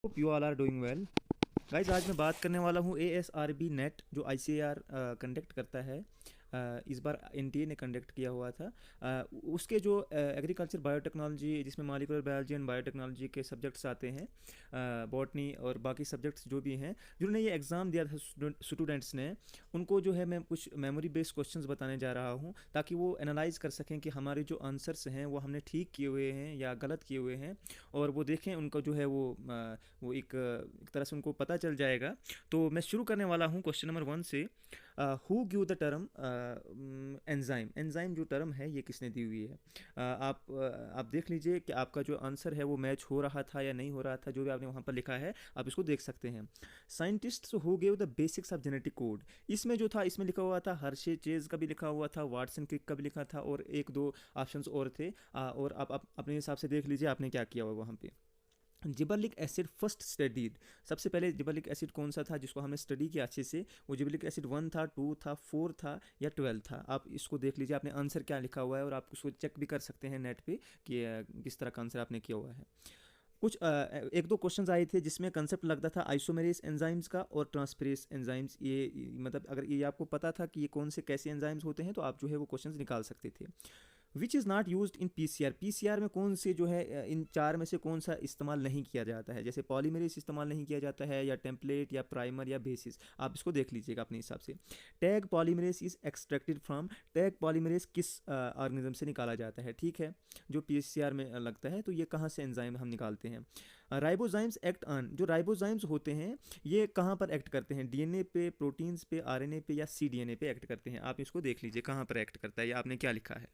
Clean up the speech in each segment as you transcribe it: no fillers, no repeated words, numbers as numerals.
Hope you all are doing well. Guys आज मैं बात करने वाला हूँ ASRB नेट जो ICAR कंडक्ट करता है। इस बार NTA ने कंडक्ट किया हुआ था। उसके जो एग्रीकल्चर बायोटेक्नोलॉजी जिसमें मॉलिक्यूलर बायोलॉजी एंड बायोटेक्नोलॉजी के सब्जेक्ट्स आते हैं, बॉटनी और बाकी सब्जेक्ट्स जो भी हैं, जिन्होंने ये एग्ज़ाम दिया था स्टूडेंट्स ने, उनको जो है मैं कुछ मेमोरी बेस्ड क्वेश्चंस बताने जा रहा हूँ ताकि वो एनालाइज कर सकें कि हमारे जो आंसर्स हैं वो हमने ठीक किए हुए हैं या गलत किए हुए हैं, और वो देखें उनका जो है वो एक तरह से उनको पता चल जाएगा। तो मैं शुरू करने वाला हूँ क्वेश्चन नंबर 1 से। Who give the term enzyme. Enzyme जो टर्म है ये किसने दी हुई है? आप देख लीजिए कि आपका जो आंसर है वो मैच हो रहा था या नहीं हो रहा था। जो भी आपने वहाँ पर लिखा है आप इसको देख सकते हैं। Scientist who give the basics of genetic code. इसमें जो था, इसमें लिखा हुआ था हर्षे चेज का भी लिखा हुआ था, वाटसन क्रिक का भी लिखा था, और एक दो ऑप्शंस और थे। और आप अपने हिसाब से देख लीजिए आपने क्या किया हुआ वहाँ पे। जिबरलिक एसिड फर्स्ट स्टडीड। सबसे पहले जिबरलिक एसिड कौन सा था जिसको हमने स्टडी किया अच्छे से? वो जिबरलिक एसिड 1 था, 2 था, 4 था या 12 था? आप इसको देख लीजिए आपने आंसर क्या लिखा हुआ है, और आप उसको चेक भी कर सकते हैं नेट पे कि किस तरह का आंसर आपने किया हुआ है। कुछ एक दो क्वेश्चंस आए थे जिसमें कंसेप्ट लगता था आइसोमेरेस एंजाइम्स का और ट्रांसफेरेस एंजाइम्स। मतलब अगर ये आपको पता था कि ये कौन से कैसे एंजाइम्स होते हैं तो आप जो है वो क्वेश्चंस निकाल सकते थे। Which is not use in PCR। PCR में कौन से जो है इन चार में से कौन सा इस्तेमाल नहीं किया जाता है? जैसे पॉलीमरेस इस्तेमाल नहीं किया जाता है, या टेम्पलेट, या प्राइमर, या बेसिस। आप इसको देख लीजिएगा अपने हिसाब से। Tag polymerase is extracted from. Tag polymerase किस ऑर्गेनिज्म से निकाला जाता है? ठीक है, जो PCR में लगता है, तो ये कहाँ से एंजाइम हम निकालते हैं? Ribozymes act on. जो राइबोजाइम्स होते हैं ये कहाँ पर एक्ट करते हैं? DNA पे, प्रोटीन्स पे, RNA पे, या cDNA पे एक्ट करते हैं? आप इसको देख लीजिए कहाँ पर एक्ट करता है, या आपने क्या लिखा है।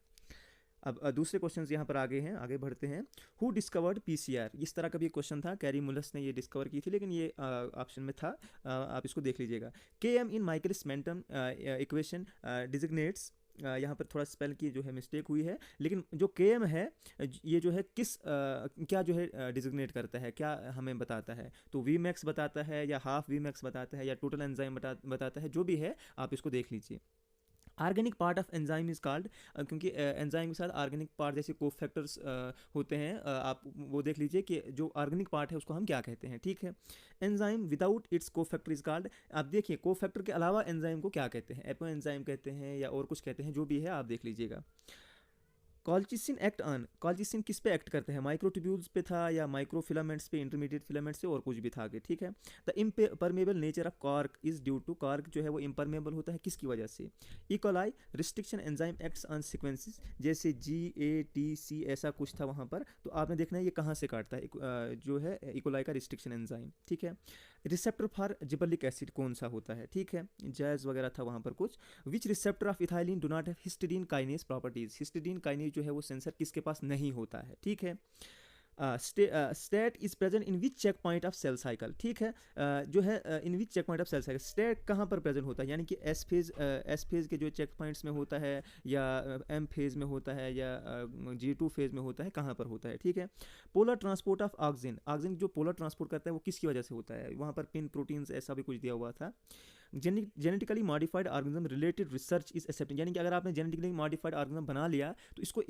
अब दूसरे क्वेश्चंस यहाँ पर आगे हैं, आगे बढ़ते हैं। Who discovered PCR। इस तरह का भी क्वेश्चन था, कैरी मुलस ने ये डिस्कवर की थी, लेकिन ये ऑप्शन में था। आप इसको देख लीजिएगा। KM इन माइकलिस मेंटम इक्वेशन डिजिग्नेट्स। यहाँ पर थोड़ा स्पेल की जो है मिस्टेक हुई है, लेकिन जो KM है ये जो है किस क्या जो है डिजिग्नेट करता है, क्या हमें बताता है? तो Vmax बताता है, या हाफ Vmax बताता है, या टोटल एंजाइम बताता है? जो भी है आप इसको देख लीजिए। Organic part of enzyme is called. क्योंकि एंजाइम के साथ ऑर्गेनिक पार्ट जैसे कोफैक्टर्स होते हैं, आप वो देख लीजिए कि जो ऑर्गेनिक पार्ट है उसको हम क्या कहते हैं। ठीक है, enzyme without its cofactor is called. आप देखिए कोफैक्टर के अलावा एंजाइम को क्या कहते हैं? एपो एंजाइम कहते हैं या और कुछ कहते हैं, जो भी है आप देख लीजिएगा। Colchicine act on. कॉल्चिसिन किस पे एक्ट करते हैं? माइक्रोट्यूब्यूल्स पे था, या माइक्रो फिलामेंट्स पे, इंटरमीडिएट फिलामेंट्स से, और कुछ भी था आगे। ठीक है। The impermeable nature of cork is due to. Cork जो है वो इम्परमेबल होता है किसकी वजह से? E coli restriction enzyme acts on sequences. जैसे GATC ऐसा कुछ था वहाँ पर, तो आपने देखना है ये कहाँ से काटता है जो है इकोलाई का रिस्ट्रिक्शन एंजाइम। ठीक है। रिसेप्टर फॉर जिबरलिक एसिड कौन सा होता है? ठीक है, जैज वगैरह था वहाँ पर कुछ। Which receptor of ethylene do not have histidine kinase properties. Histidine kinase जो है वो सेंसर किसके पास नहीं होता है? ठीक है। State is present in which check point of cell cycle. ठीक है, जो है in which check point of cell cycle, state कहाँ पर प्रेजेंट होता है? यानी कि एस फेज के जो चेक पॉइंट्स में होता है, या M फेज में होता है, या G2 फेज में होता है, कहाँ पर होता है? ठीक है। Polar transport of oxygen. Oxygen जो पोलर ट्रांसपोर्ट करता है वो किसकी वजह से होता है? वहाँ पर पिन प्रोटीन्स ऐसा भी कुछ दिया हुआ था। Genetically modified organism related research is accepted. यानी कि अगर आपने जेनेटिकली मॉडिफाइड ऑर्गेनिज्म बना लिया तो इसको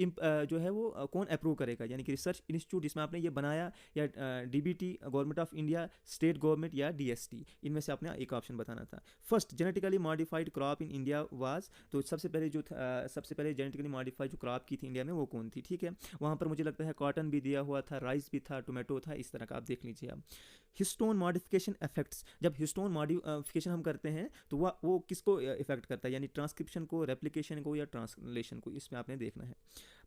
जो है वो कौन अप्रूव करेगा? यानी कि रिसर्च इंस्टीट्यूट जिसमें आपने ये बनाया, या DBT government of India, state government, या DST, इनमें से आपने एक ऑप्शन बताना था। First genetically modified crop in India was. तो सबसे पहले जो सबसे पहले जेनेटिकली मॉडिफाइड जो क्रॉप की थी इंडिया में वो कौन थी? ठीक है, वहाँ पर मुझे लगता है कॉटन भी दिया हुआ था, राइस भी था, टोमेटो था, इस तरह का आप देख लीजिए आप। Histone modification effects. जब हिस्टोन मॉडिफिकेशन हम करते हैं तो वो किसको इफेक्ट करता है? यानी ट्रांसक्रिप्शन को, रेप्लिकेशन को, या ट्रांसलेशन को, इसमें आपने देखना है।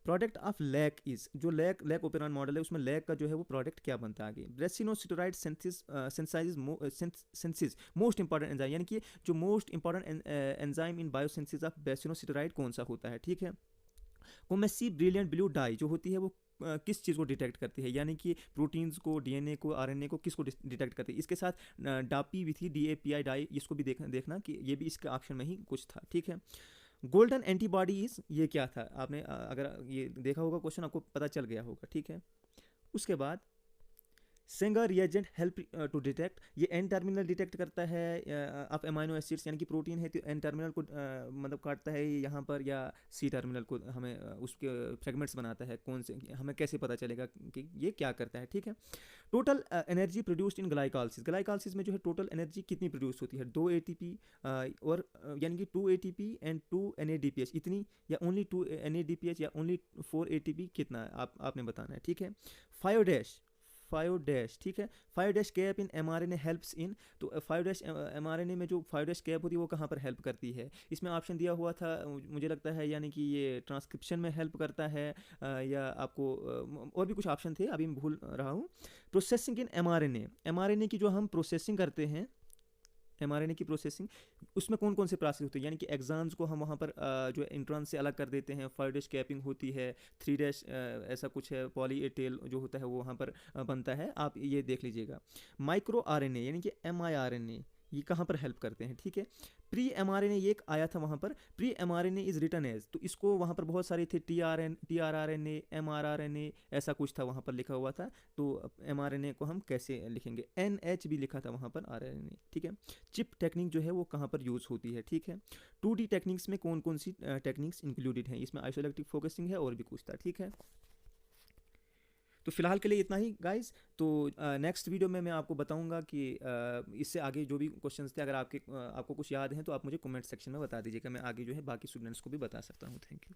Product of lac is. जो लैक ओपेरॉन मॉडल है उसमें लैक का जो है वो प्रोडक्ट क्या बनता है आगे? Brassinosteroid synthesis most important enzyme. यानी कि जो most important enzyme in biosynthesis of brassinosteroid कौन सा होता है? ठीक है। कोमेसी ब्रिलियंट ब्लू डाई जो होती है वो किस चीज़ को डिटेक्ट करती है? यानी कि प्रोटीन्स को, DNA को, RNA को, किसको डिटेक्ट करती है? इसके साथ डापी भी थी, DAPI डाई, इसको भी देखना कि ये भी इसके ऑप्शन में ही कुछ था। ठीक है। गोल्डन एंटीबॉडीज ये क्या था? आपने अगर ये देखा होगा क्वेश्चन आपको पता चल गया होगा। ठीक है। उसके बाद Sanger reagent help to detect, ये एन टर्मिनल डिटेक्ट करता है ऑफ अमाइनो एसिड्स, यानी कि प्रोटीन है तो एन टर्मिनल को मतलब काटता है यहाँ पर, या सी टर्मिनल को हमें उसके फ्रेगमेंट्स बनाता है, कौन से हमें कैसे पता चलेगा कि ये क्या करता है, ठीक है। Total energy produced in glycolysis, glycolysis में जो है टोटल एनर्जी कितनी प्रोड्यूस होती है, 2 एटीपी और यानी कि 2 एटीपी एंड 2 एनएडीपीएच इतनी, या ओनली 2 एनएडीपीएच, या ओनली 4 एटीपी, कितना है आपने बताना है, ठीक है। 5 डैश 5 डैश, ठीक है। 5 dash cap in mRNA helps in, तो 5 डैश एमआरएनए में जो 5 डैश कैप होती है वो कहाँ पर हेल्प करती है, इसमें ऑप्शन दिया हुआ था मुझे लगता है, यानी कि ये ट्रांसक्रिप्शन में हेल्प करता है, या आपको और भी कुछ ऑप्शन थे, अभी मैं भूल रहा हूँ। प्रोसेसिंग इन एमआरएनए, एमआरएनए की जो हम प्रोसेसिंग करते हैं, एमआरएनए की प्रोसेसिंग, उसमें कौन कौन से प्रोसेस होते हैं, यानी कि एग्जाम्स को हम वहाँ पर जो इंट्रॉन से अलग कर देते हैं, 5 डैश कैपिंग होती है, 3 डैश ऐसा कुछ है, पॉली ए टेल जो होता है वो वहाँ पर बनता है, आप ये देख लीजिएगा। माइक्रो आरएनए यानी कि एमआईआरएनए, ये कहाँ पर हेल्प करते हैं, ठीक है। प्री एमआरएनए ये एक आया था वहाँ पर, pre mRNA is written as, तो इसको वहाँ पर बहुत सारे थे, टीआरआरएनए, एमआरआरएनए, ऐसा कुछ था वहाँ पर लिखा हुआ था, तो एमआरएनए को हम कैसे लिखेंगे, एनएच भी लिखा था वहाँ पर आरएनए, ठीक है। चिप टेक्निक जो है वो कहाँ पर यूज़ होती है, ठीक है। 2D टेक्निक्स में कौन कौन सी टेक्निक्स इंक्लूडेड हैं, इसमें आइसोइलेक्ट्रिक फोकसिंग है और भी कुछ था, ठीक है। तो फिलहाल के लिए इतना ही गाइस, तो नेक्स्ट वीडियो में मैं आपको बताऊंगा कि इससे आगे जो भी क्वेश्चंस थे, अगर आपको कुछ याद हैं तो आप मुझे कमेंट सेक्शन में बता दीजिएगा, मैं आगे जो है बाकी स्टूडेंट्स को भी बता सकता हूँ। Thank you.